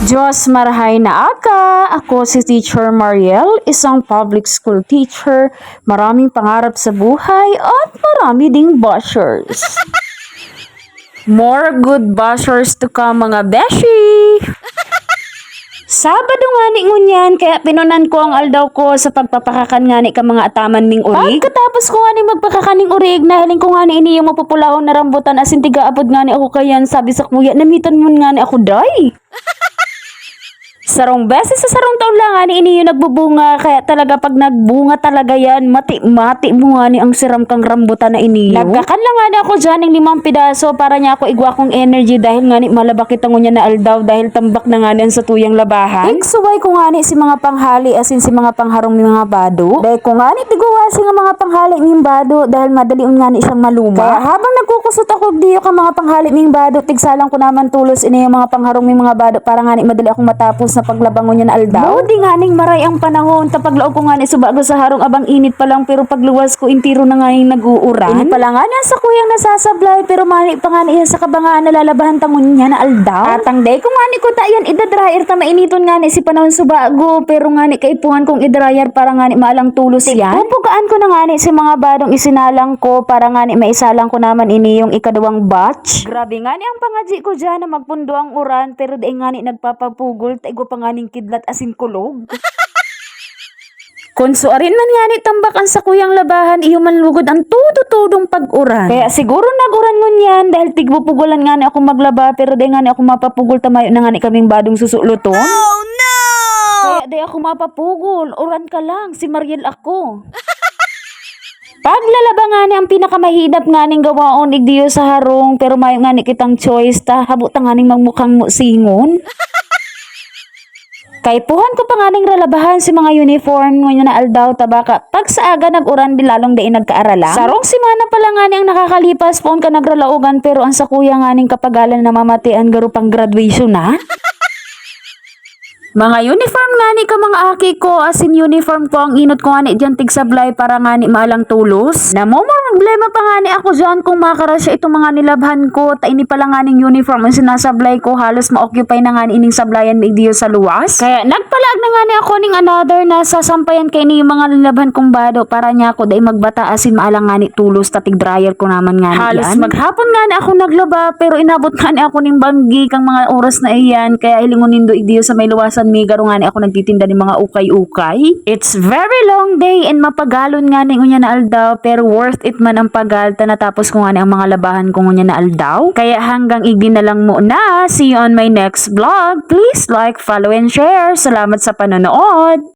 Diyos marahay na aka! Ako si Teacher Mariel, isang public school teacher, maraming pangarap sa buhay at marami ding bashers. More good bashers to come mga beshi! Sabado nga ni ngunyan, kaya pinunan ko ang aldaw ko sa pagpapakakan nga ni ka mga ataman ming urig. Pagkatapos ko nga ni magpakakaning urig, nahiling ko nga ni ini yung mapupulahon na rambutan asin tiga-abod nga ni ako kayan, sabi sa kuya, namitan mo nga ni ako day. Sarong beses sa sarong taon lang nga ni ini yung nagbubunga, kaya talaga pag nagbunga talaga yan, mati-mati mo nga ni ang siram kang rambutan na ini. Nagkakan lang nga ni ako dyan ng 5 pidaso para niya ako igwa kong energy dahil nga ni malabakit ang ngunya na aldaw dahil tambak na nga ni sa tuyang labahan. Igsuway ko nga ni si mga panghali asin si mga pangharong ni mga bado. Dahil ko nga ni tiguwasi nga mga panghali ni bado dahil madaliun nga ni siyang maluma. Kaya habang nagkukusot ako diyo ka mga panghali ni bado, tigsalang ko naman tulos ini yung mga pangharong ni mga bado para nga ni madali akong matapos na paglabangon niya na aldaw. Di nga ning maray ang panahon, tapaglaog ko nga ni subago sa harong abang init pa lang, pero pagluwas ko intiro na nga yung nag-uuran. Ini pala nga niya sa kuyang nasasablay, pero mani pa nga niya sa kabangaan na lalabahan tangon niya na aldaw. Atang day ko nga ni ko tayan idadryer ta mainiton nga ni si panahon subago, pero nga ni kaipuhan kong idryer para nga ni maalang tulos yan. Pupugaan ko na nga ni si mga badong isinalang ko para nga ni maisalang ko naman ini yung ikadawang batch. Grabe nga ni ang pangadji ko dyan na magpundo ang uran, pero di nga ni nagpapapugol, taigo pa nga ning kidlat asin kulog. Kunsuarin man nga ni tambakan sa kuyang labahan, iyo man lugod ang tudong pag-uran. Kaya siguro nag-uran ngun yan dahil tigbupugulan nga ni ako maglaba, pero di nga ni ako mapapugol tamayo na nga ni kaming badong susuluton. Oh no! Kaya di ako mapapugol, uran ka lang, si Mariel ako. Paglalaba nga ni ang pinakamahidap nga ning gawaon igdiyo sa harong, pero mayo nga ni kitang choice ta, habuta nga ning magmukhang musingon. Kay puhan ko pa nga ning ralabahan si mga uniform ngayon na aldaw tabaka pag sa aga nag-uran bilalong day nagkaaralan. Sarong simana pala nga ni ang nakakalipas poon ka nagralaugan, pero ang sa kuya nga ning kapagalan na mamatian garo pang graduation na. Mga uniform nga ni ka mga aki ko, asin uniform ko ang inot ko nga ni dyan tigsablay para nga ni maalang tulos. Problema pa nga ni ako dyan kung makarasya itong mga nilabhan ko, ta ini pala nga ning uniform ang sinasablay ko, halos ma-occupy na nga ni ining sablayan ni diyo sa luwas. Kaya nagpalag na nga ni ako ning another na sasampayan kay ni yung mga nilabhan kong bado para niya ako day magbata asin maalang nga ni tulos, ta tig-dryer ko naman nga ni halos yan. Maghapon nga ni ako naglaba, pero inabot nga ni ako ning banggi kang mga oras na iyan, kaya ilingon nindo diyo sa may luwasan mi garo nga ni ako nagtitinda ni mga ukay-ukay. It's very long day and mapagalon nga ni unya na aldaw, pero worth it man ang pagal, natapos ko nga ni ang mga labahan ko unya na aldaw. Kaya hanggang igdi na lang muna. See you on my next vlog. Please like, follow, and share. Salamat sa panonood.